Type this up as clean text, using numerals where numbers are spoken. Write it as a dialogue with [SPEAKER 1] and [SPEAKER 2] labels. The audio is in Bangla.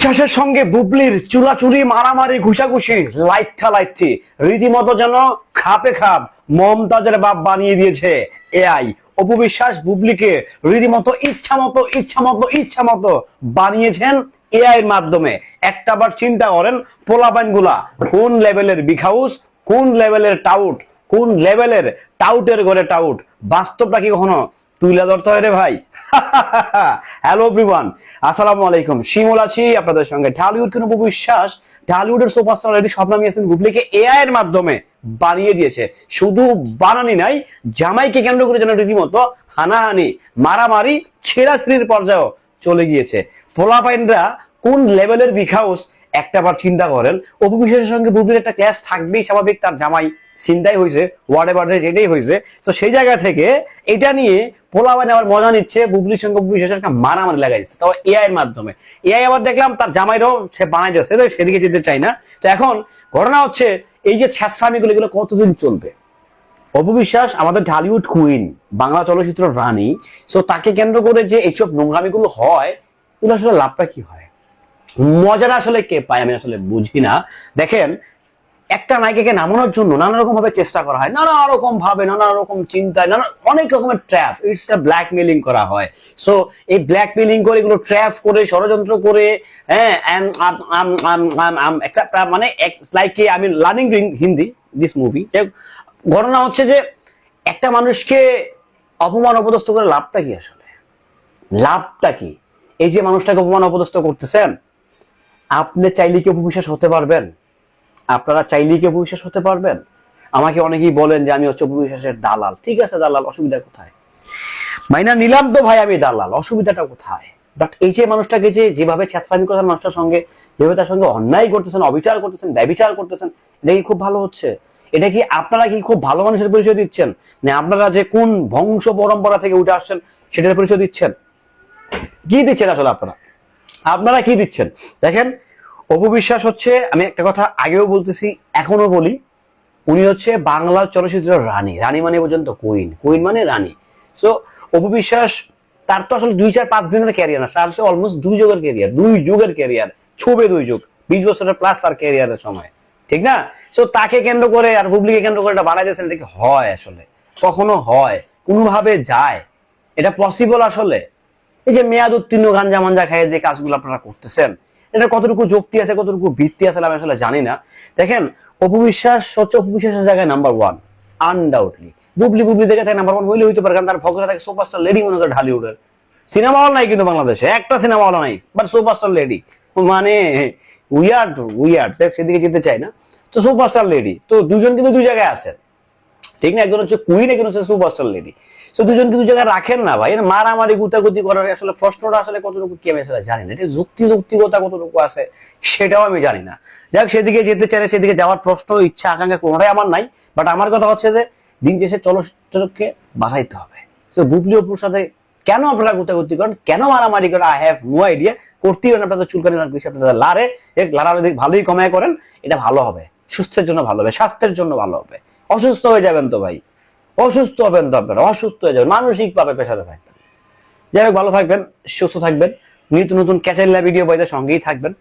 [SPEAKER 1] বিশ্বাসের সঙ্গে বুবলির চুলাচুরি মারামারি ঘুষাঘুষি লাইঠি রীতিমতো যেন খাপে খাপ মমতাজের বাপ বানিয়ে দিয়েছে এআই। অপু বিশ্বাস বুবলিকে রীতিমতো ইচ্ছামতো বানিয়েছেন এআই এর মাধ্যমে। একটাবার চিন্তা করেন পোলাপাইন গুলা কোন লেভেলের বিখাউস, কোন লেভেলের টাউট, কোন লেভেলের টাউটের ঘরে টাউট। বাস্তবটা কি কখনো তুলে ধরতে হয় রে ভাই? হ্যালো এভরিওয়ান, আসসালামু আলাইকুম। শিমুল আছি আপনাদের সঙ্গে। ঢালিউড কোন অপু বিশ্বাস ঢালিউডের সুপারস্টার অলরেডি স্বপ্ন নিয়েছেন বুবলিকে এআই এর মাধ্যমে বানিয়ে দিয়েছে। শুধু বানানি নাই, জামাইকে কেন্দ্র করে যেন রীতিমতো হানাহানি মারামারি ছেঁড়াছিড়ির পর্যায়েও চলে গিয়েছে। পোলাপাইনরা কোন লেভেলের বিখাউস একটাবার চিন্তা করেন। অপু বিশ্বাসের সঙ্গে বুবলির একটা ক্লাস থাকবেই স্বাভাবিক, তার জামাই চিন্তাই হয়েছে, ওয়ার্ড এভার যেটাই হয়েছে। তো সেই জায়গা থেকে এটা নিয়ে পোলাপাইন আবার মজা নিচ্ছে, বুবলির সঙ্গে অপু বিশ্বাসের একটা মারামারি লাগাই দিচ্ছে, তাও এআই এর মাধ্যমে। এআই আবার দেখলাম তার জামাইরাও সে বানাই যাচ্ছে, সেদিকে যেতে চাই না। তো এখন ঘটনা হচ্ছে এই যে ছ্যাঁচড়ামি গুলো কতদিন চলবে? অপু বিশ্বাস আমাদের ঢালিউড কুইন, বাংলা চলচ্চিত্র রানী। সো তাকে কেন্দ্র করে যে এইসব নোংরামি গুলো হয়, এগুলো আসলে লাভটা কি হয়, মজাটা আসলে কে পায় আমি আসলে বুঝি না। দেখেন, একটা নায়িকাকে নামানোর জন্য নানা রকম ভাবে চেষ্টা করা হয়, নানা রকম ভাবে, নানা রকম চিন্তায়, অনেক রকমের ট্র্যাপ, ইটস এ ব্ল্যাকমেইলিং করা হয়। সো এই ব্ল্যাকমেইলিং করে, এগুলো ট্র্যাপ করে, ষড়যন্ত্র করে, হ্যাঁ, মানে লাইক আমি লার্নিং হিন্দি দিস মুভি। ঘটনা হচ্ছে যে একটা মানুষকে অপমান অপদস্থ করে লাভটা কি আসলে? লাভটা কি? এই যে মানুষটাকে অপমান অপদস্থ করতেছেন, আপনি চাইলে কি অপু বিশ্বাস হতে পারবেন? আপনারা চাইলেই কি অপু বিশ্বাস হতে পারবেন? আমাকে অনেকেই বলেন যে আমি হচ্ছে অপু বিশ্বাসের দালাল। ঠিক আছে দালাল, অসুবিধা কোথায়? মাইনা নিলাম তো ভাই আমি দালাল, অসুবিধাটা কোথায়? বাট এই যে মানুষটাকে যেভাবে ছ্যাঁচড়ামি করছেন মানুষটার সঙ্গে, যেভাবে তার সঙ্গে অন্যায় করতেছেন, অবিচার করতেছেন, ব্যভিচার করতেছেন, এটা কি খুব ভালো হচ্ছে? এটা কি আপনারা কি খুব ভালো মানুষের পরিচয় দিচ্ছেন? না আপনারা যে কোন বংশ পরম্পরা থেকে উঠে আসছেন সেটার পরিচয় দিচ্ছেন? কি দিচ্ছেন আসলে আপনারা কি দিচ্ছেন? দেখেন, অপু বিশ্বাস হচ্ছে, আমি একটা কথা আগেও বলতেছি এখনো বলি, উনি হচ্ছে বাংলা চলচ্চিত্রের রানী। রানী মানে পর্যন্ত কুইন, কুইন মানে রানী। সো অপু বিশ্বাস, তার তো আসলে 2-4-5 দিনের ক্যারিয়ার না, তার হচ্ছে অলমোস্ট 2 যুগের ক্যারিয়ার, 2 যুগের ক্যারিয়ার, ছবে 2 যুগ, 20 বছরের প্লাস তার ক্যারিয়ারের সময়, ঠিক না? সো তাকে কেন্দ্র করে আর বুবলিকে কেন্দ্র করে এটা বানাই দিয়েছেন, এটা কি হয় আসলে? কখনো হয়? কোনোভাবে যায়? এটা পসিবল আসলে? এই যে মেয়াদ উত্তীর্ণ গাঞ্জা মাঞ্জা খাইয়ে যে কাজগুলো আপনারা করতেছেন, এটা কতটুকু যুক্তি আছে, কতটুকু ভিত্তি আছে আমি আসলে জানি না। দেখেন, অপু বিশ্বাস হচ্ছে অপু বিশ্বাসের জায়গায় নাম্বার 1 আনডাউটলি। বুবলি দেখে তাই নাম্বার 1 হইলে হইতে পারে, কারণ তার ভক্তরা তাকে সুপারস্টার লেডি মনে করে। ঢালিউডের সিনেমা হল নাই কিন্তু বাংলাদেশে, একটা সিনেমা হল নাই, বাট সুপারস্টার লেডি মানে উইয়ার্ড সেদিকে যেতে চাই না। তো সুপারস্টার লেডি তো দুজন কিন্তু 2 জায়গায় আছে, ঠিক না? একজন হচ্ছে কুইন, একজন হচ্ছে সুপারস্টার লেডি। তো দুজন কিন্তু জায়গায় রাখেন না ভাই। মারামারি গুতাগুতি করার আসলে প্রশ্নটা আসলে কতটুকু কি আমি আসলে জানি না, এটা যুক্তিগতা কতটুকু আছে সেটাও আমি জানি না। যাক, সেদিকে যেতে চাইলে সেদিকে যাওয়ার প্রশ্ন, ইচ্ছা, আকাঙ্ক্ষা কোনোটাই আমার নাই। বাট আমার কথা হচ্ছে যে দিন শেষে চলচ্চিত্রকে বাঁচাইতে হবে। তো বুবলি অপুর সাথে কেন আপনারা গুতাগুতি করেন, কেন মারামারি করেন? I have no idea. করতেই পারেন আপনাদের চুলকানি বেশি, আপনাদের লাড়ালাড়ি ভালোই কমায় করেন, এটা ভালো হবে, সুস্থের জন্য ভালো হবে, স্বাস্থ্যের জন্য ভালো হবে। অসুস্থ হয়ে যাবেন তো ভাই, অসুস্থ হবেন তো আপনারা, অসুস্থ হয়ে যাবেন, মানসিক ভাবে পেশাতে থাকবেন। যাই হোক, ভালো থাকবেন, সুস্থ থাকবেন, নিত্য নতুন ক্যাচেল্লা ভিডিও পাইতে সঙ্গেই থাকবেন।